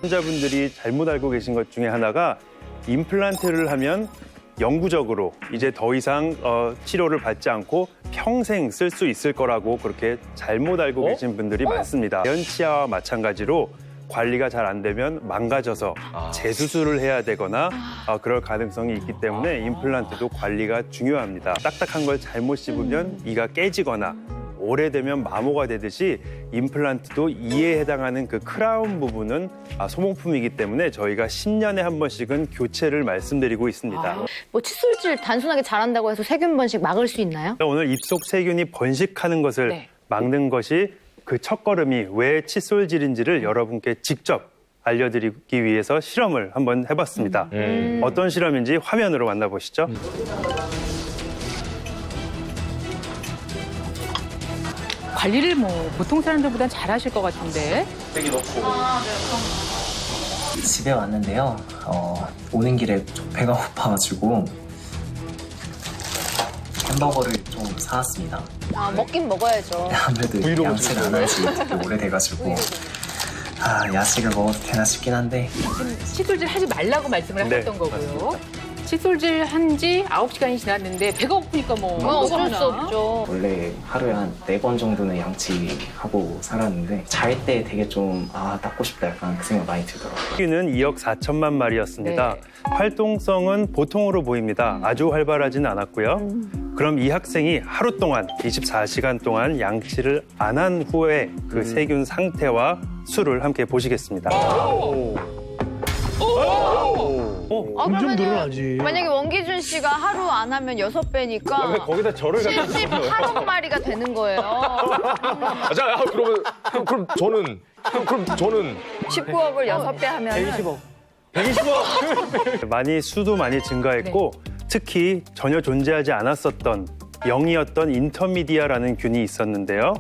환자분들이 잘못 알고 계신 것 중에 하나가 임플란트를 하면 영구적으로 이제 더 이상 치료를 받지 않고 평생 쓸 수 있을 거라고 그렇게 잘못 알고 계신 분들이 많습니다. 대연치아와 마찬가지로 관리가 잘 안 되면 망가져서 재수술을 해야 되거나 그럴 가능성이 있기 때문에 임플란트도 관리가 중요합니다. 딱딱한 걸 잘못 씹으면 이가 깨지거나 오래되면 마모가 되듯이 임플란트도 이에 해당하는 그 크라운 부분은 소모품이기 때문에 저희가 10년에 한 번씩은 교체를 말씀드리고 있습니다. 뭐 칫솔질 단순하게 잘한다고 해서 세균 번식 막을 수 있나요? 오늘 입속 세균이 번식하는 것을 막는 것이 그 첫걸음이 왜 칫솔질인지를 여러분께 직접 알려드리기 위해서 실험을 한번 해봤습니다. 어떤 실험인지 화면으로 만나보시죠. 관리를 뭐 보통 사람들보단 잘하실 것 같은데. 집에 왔는데요. 오는 길에 좀 배가 고파가지고 햄버거를 좀 사왔습니다. 먹긴 먹어야죠. 아무래도 양치를 안 한 지 되게 오래돼가지고 야식을 먹어도 되나 싶긴 한데 칫솔질 하지 말라고 말씀을 하셨던 거고요. 칫솔질 한 지 9시간이 지났는데 배가 고프니까 뭐 어쩔 수 없죠. 원래 하루에 한 4번 정도는 양치하고 살았는데 잘 때 되게 좀 닦고 싶다 약간 그 생각 많이 들더라고요. 세균은 2억 4천만 마리였습니다. 네. 활동성은 보통으로 보입니다. 아주 활발하지는 않았고요. 그럼 이 학생이 하루 동안 24시간 동안 양치를 안 한 후에 그 세균 상태와 수를 함께 보시겠습니다. 점점 늘어나지. 만약에 원기준 씨가 하루 안 하면 6배니까 거기다 절을 갖다 78억 마리가 되는 거예요. 자, 그럼 저는 19억을 6배 하면 120억! 많이 수도 많이 증가했고 특히 전혀 존재하지 않았었던 0이었던 인터미디아라는 균이 있었는데요.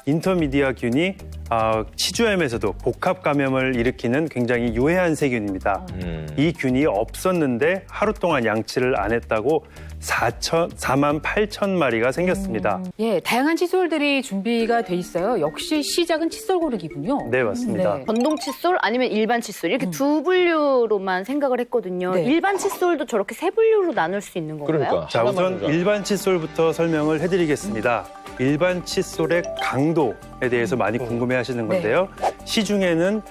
인터미디아 균이 치주염에서도 복합 감염을 일으키는 굉장히 유해한 세균입니다. 이 균이 없었는데 하루 동안 양치를 안 했다고 4만 8천 마리가 생겼습니다. 예, 다양한 칫솔들이 준비가 돼 있어요. 역시 시작은 칫솔 고르기군요. 네, 맞습니다. 네. 전동 칫솔 아니면 일반 칫솔 이렇게 두 분류로만 생각을 했거든요. 네. 일반 칫솔도 저렇게 세 분류로 나눌 수 있는 건가요? 그러니까. 자, 우선 일반 칫솔부터 설명을 해드리겠습니다. 일반 칫솔의 강도에 대해서 많이 궁금해하시는 건데요. 시중에는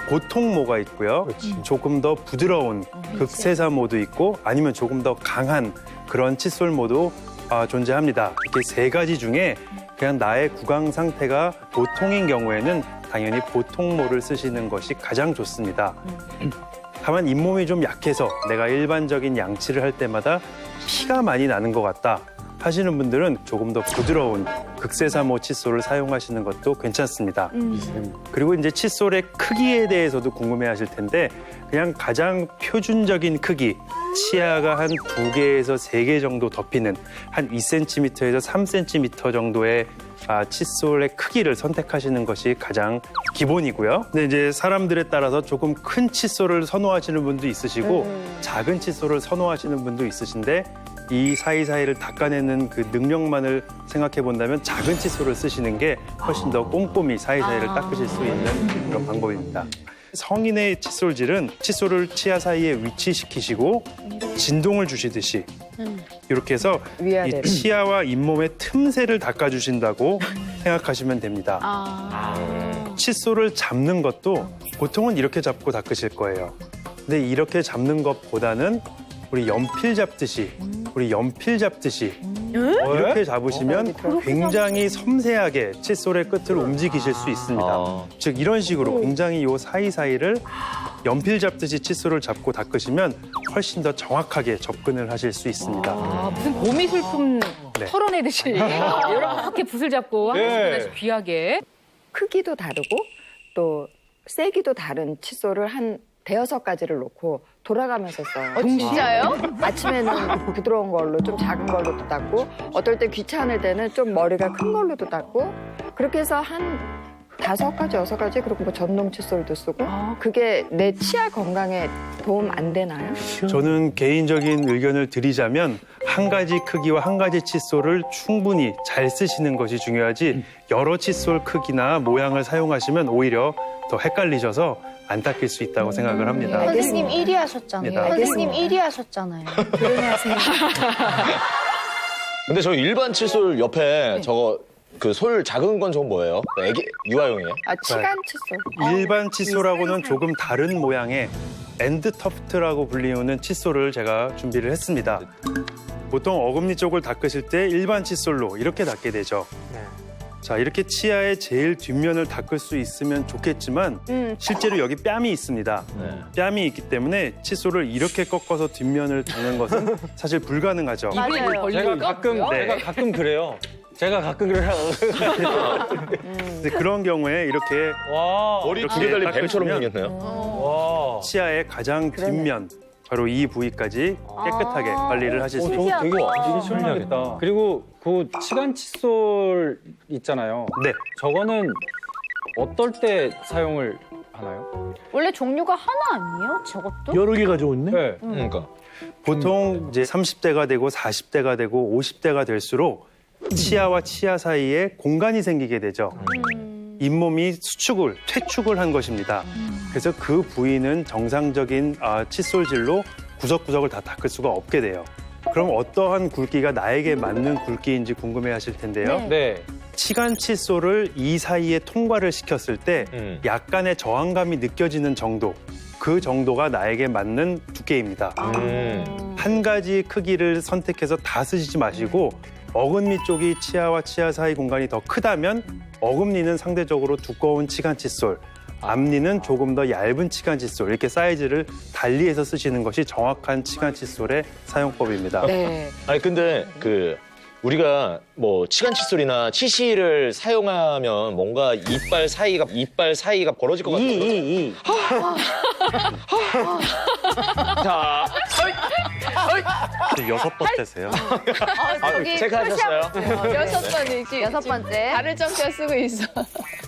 보통모가 있고요. 조금 더 부드러운 극세사모도 있고 아니면 조금 더 강한 그런 칫솔모도 존재합니다. 이렇게 세 가지 중에 그냥 나의 구강 상태가 보통인 경우에는 당연히 보통모를 쓰시는 것이 가장 좋습니다. 다만 잇몸이 좀 약해서 내가 일반적인 양치를 할 때마다 피가 많이 나는 것 같다 하시는 분들은 조금 더 부드러운 극세사모 칫솔을 사용하시는 것도 괜찮습니다. 그리고 이제 칫솔의 크기에 대해서도 궁금해하실 텐데 그냥 가장 표준적인 크기, 치아가 한 2개에서 3개 정도 덮이는 한 2cm에서 3cm 정도의 칫솔의 크기를 선택하시는 것이 가장 기본이고요. 근데 이제 사람들에 따라서 조금 큰 칫솔을 선호하시는 분도 있으시고 작은 칫솔을 선호하시는 분도 있으신데 이 사이사이를 닦아내는 그 능력만을 생각해 본다면 작은 칫솔을 쓰시는 게 훨씬 더 꼼꼼히 사이사이를 닦으실 수 있는 그런 방법입니다. 성인의 칫솔질은 칫솔을 치아 사이에 위치시키시고 진동을 주시듯이 이렇게 해서 이 치아와 잇몸의 틈새를 닦아주신다고 생각하시면 됩니다. 칫솔을 잡는 것도 보통은 이렇게 잡고 닦으실 거예요. 근데 이렇게 잡는 것보다는 우리 연필 잡듯이 이렇게 잡으시면 굉장히 섬세하게 칫솔의 끝을 움직이실 수 있습니다. 즉 이런 식으로 굉장히 이 사이사이를 연필 잡듯이 칫솔을 잡고 닦으시면 훨씬 더 정확하게 접근을 하실 수 있습니다. 무슨 고미술품 털어내듯이 이렇게 붓을 잡고 하나씩 귀하게. 크기도 다르고 또 세기도 다른 칫솔을 한 5-6가지를 놓고 돌아가면서 써요. 진짜요? 아침에는 부드러운 걸로 좀 작은 걸로도 닦고 어떨 때 귀찮을 때는 좀 머리가 큰 걸로도 닦고 그렇게 해서 한 5가지, 6가지 그리고 뭐 전동 칫솔도 쓰고 그게 내 치아 건강에 도움 안 되나요? 저는 개인적인 의견을 드리자면 한 가지 크기와 한 가지 칫솔을 충분히 잘 쓰시는 것이 중요하지 여러 칫솔 크기나 모양을 사용하시면 오히려 더 헷갈리셔서 안 닦일 수 있다고 생각을 합니다. 선생님 1위 하셨잖아요. 알겠습니다. 선생님 1위 하셨잖아요. 조용히 하세요. 근데 저 일반 칫솔 옆에 저거 그 솔 작은 건 저건 뭐예요? 애기 유아용이에요? 아, 치간 칫솔. 일반 칫솔하고는 조금 다른 모양의 엔드 터프트라고 불리우는 칫솔을 제가 준비를 했습니다. 보통 어금니 쪽을 닦으실 때 일반 칫솔로 이렇게 닦게 되죠. 자, 이렇게 치아의 제일 뒷면을 닦을 수 있으면 좋겠지만 실제로 여기 뺨이 있습니다. 뺨이 있기 때문에 칫솔을 이렇게 꺾어서 뒷면을 닦는 것은 사실 불가능하죠. 맞아요. 제가 가끔 그래요. 제가 가끔 그래요. 근데 그런 경우에 이렇게 머리 두 개 이렇게 달린 뱀처럼 닦으시면 생겼네요. 치아의 가장 뒷면 바로 이 부위까지 깨끗하게 관리를 하실 수 있습니다. 저거 되게 완전히 시원하겠다. 그리고 그 치간 칫솔 있잖아요. 네. 저거는 어떨 때 사용을 하나요? 원래 종류가 하나 아니에요? 저것도? 여러 개 가지고 있네. 네. 그러니까 보통 이제 30대가 되고 40대가 되고 50대가 될수록 치아와 치아 사이에 공간이 생기게 되죠. 잇몸이 수축을, 퇴축을 한 것입니다. 그래서 그 부위는 정상적인 칫솔질로 구석구석을 다 닦을 수가 없게 돼요. 그럼 어떠한 굵기가 나에게 맞는 굵기인지 궁금해하실 텐데요. 네. 치간 칫솔을 이 사이에 통과를 시켰을 때 약간의 저항감이 느껴지는 정도, 그 정도가 나에게 맞는 두께입니다. 한 가지 크기를 선택해서 다 쓰시지 마시고 어금니 쪽이 치아와 치아 사이 공간이 더 크다면 어금니는 상대적으로 두꺼운 치간 칫솔, 앞니는 조금 더 얇은 치간 칫솔 이렇게 사이즈를 달리해서 쓰시는 것이 정확한 치간 칫솔의 사용법입니다. 네. 아니 근데 그 우리가 뭐 치간 칫솔이나 치실을 사용하면 뭔가 이빨 사이가 벌어질 것 같아요. 자, 여섯 번째세요. 제가 하셨어요. 6번이지. 6번째. 발을 쩍 쓰고 있어.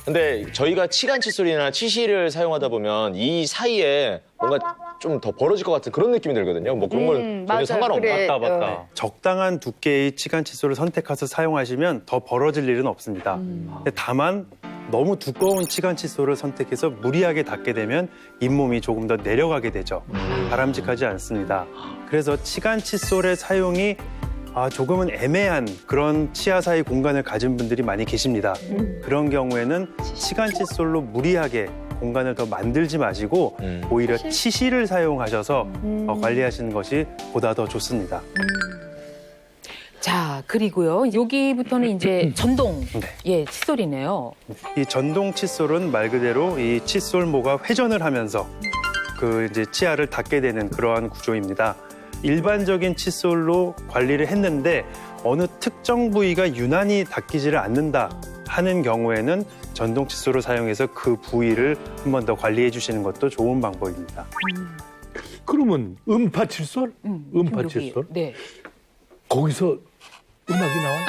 근데 저희가 치간 칫솔이나 치실을 사용하다 보면 이 사이에 뭔가 좀 더 벌어질 것 같은 그런 느낌이 들거든요. 뭐 그런 건 전혀 맞아요. 상관없나? 그래. 맞다. 적당한 두께의 치간 칫솔을 선택해서 사용하시면 더 벌어질 일은 없습니다. 근데 다만 너무 두꺼운 치간 칫솔을 선택해서 무리하게 닿게 되면 잇몸이 조금 더 내려가게 되죠. 바람직하지 않습니다. 그래서 치간 칫솔의 사용이 조금은 애매한 그런 치아 사이 공간을 가진 분들이 많이 계십니다. 그런 경우에는 치간 칫솔로 무리하게 공간을 더 만들지 마시고 오히려 치실을 사용하셔서 관리하시는 것이 보다 더 좋습니다. 자, 그리고요. 여기부터는 이제 전동 네. 예, 칫솔이네요. 이 전동 칫솔은 말 그대로 이 칫솔모가 회전을 하면서 그 이제 치아를 닦게 되는 그러한 구조입니다. 일반적인 칫솔로 관리를 했는데 어느 특정 부위가 유난히 닦이지를 않는다 하는 경우에는 전동 칫솔을 사용해서 그 부위를 한 번 더 관리해 주시는 것도 좋은 방법입니다. 그러면 음파 칫솔? 음파 칫솔? 네. 거기서 음악이 나와요?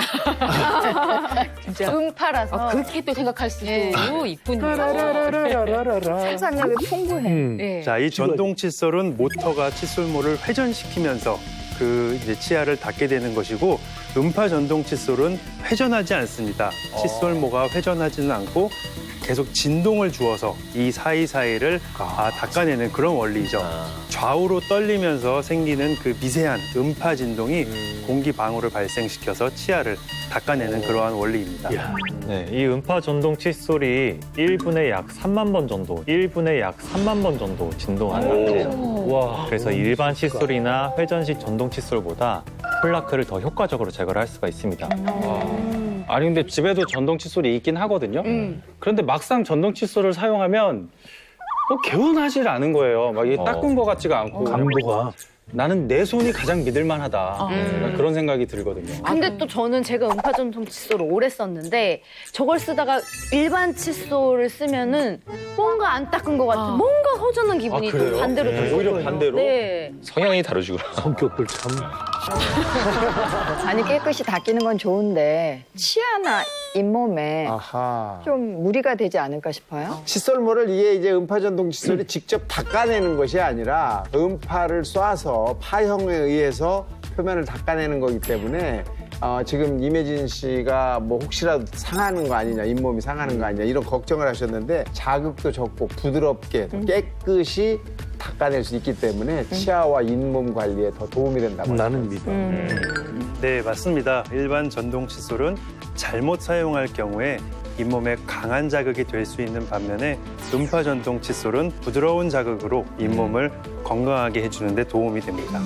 진짜. 음파라서. 그렇게 또 생각할 수도 있군요. 상상력이 풍부해. 네. 자, 이 전동 칫솔은 모터가 칫솔모를 회전시키면서 그 이제 치아를 닦게 되는 것이고 음파 전동 칫솔은 회전하지 않습니다. 칫솔모가 회전하지는 않고 계속 진동을 주어서 이 사이사이를 닦아내는 그런 원리죠. 좌우로 떨리면서 생기는 그 미세한 음파 진동이 공기 방울을 발생시켜서 치아를 닦아내는 그러한 원리입니다. 네, 이 음파 전동 칫솔이 1분에 약 3만 번 정도, 1분에 약 3만 번 정도 진동한다고. 와, 그래서 일반 칫솔이나 회전식 전동 칫솔보다 플라크를 더 효과적으로 제거를 할 수가 있습니다. 아니 근데 집에도 전동 칫솔이 있긴 하거든요. 그런데 막상 전동 칫솔을 사용하면 개운하지 않은 거예요. 막 이게 닦은 것 같지가 않고. 강도가. 나는 내 손이 가장 믿을만하다. 약간 그런 생각이 들거든요. 근데 또 저는 제가 음파 전동 칫솔을 오래 썼는데 저걸 쓰다가 일반 칫솔을 쓰면은 뭔가 안 닦은 것 같은 뭔가 허전한 기분이 또 반대로 들어요. 오히려 반대로? 네. 성향이 다르시구나. 성격들 참. 아니 깨끗이 닦이는 건 좋은데 치아나 잇몸에 아하. 좀 무리가 되지 않을까 싶어요. 칫솔모를 이게 음파 전동 칫솔이 직접 닦아내는 것이 아니라 음파를 쏴서 파형에 의해서 표면을 닦아내는 거기 때문에 지금 임혜진 씨가 뭐 혹시라도 상하는 거 아니냐, 잇몸이 상하는 거 아니냐 이런 걱정을 하셨는데 자극도 적고 부드럽게 더 깨끗이 닦아낼 수 있기 때문에 치아와 잇몸 관리에 더 도움이 된다고 나는 믿어. 네, 맞습니다. 일반 전동 칫솔은 잘못 사용할 경우에 잇몸에 강한 자극이 될 수 있는 반면에 음파 전동 칫솔은 부드러운 자극으로 잇몸을 건강하게 해주는 데 도움이 됩니다.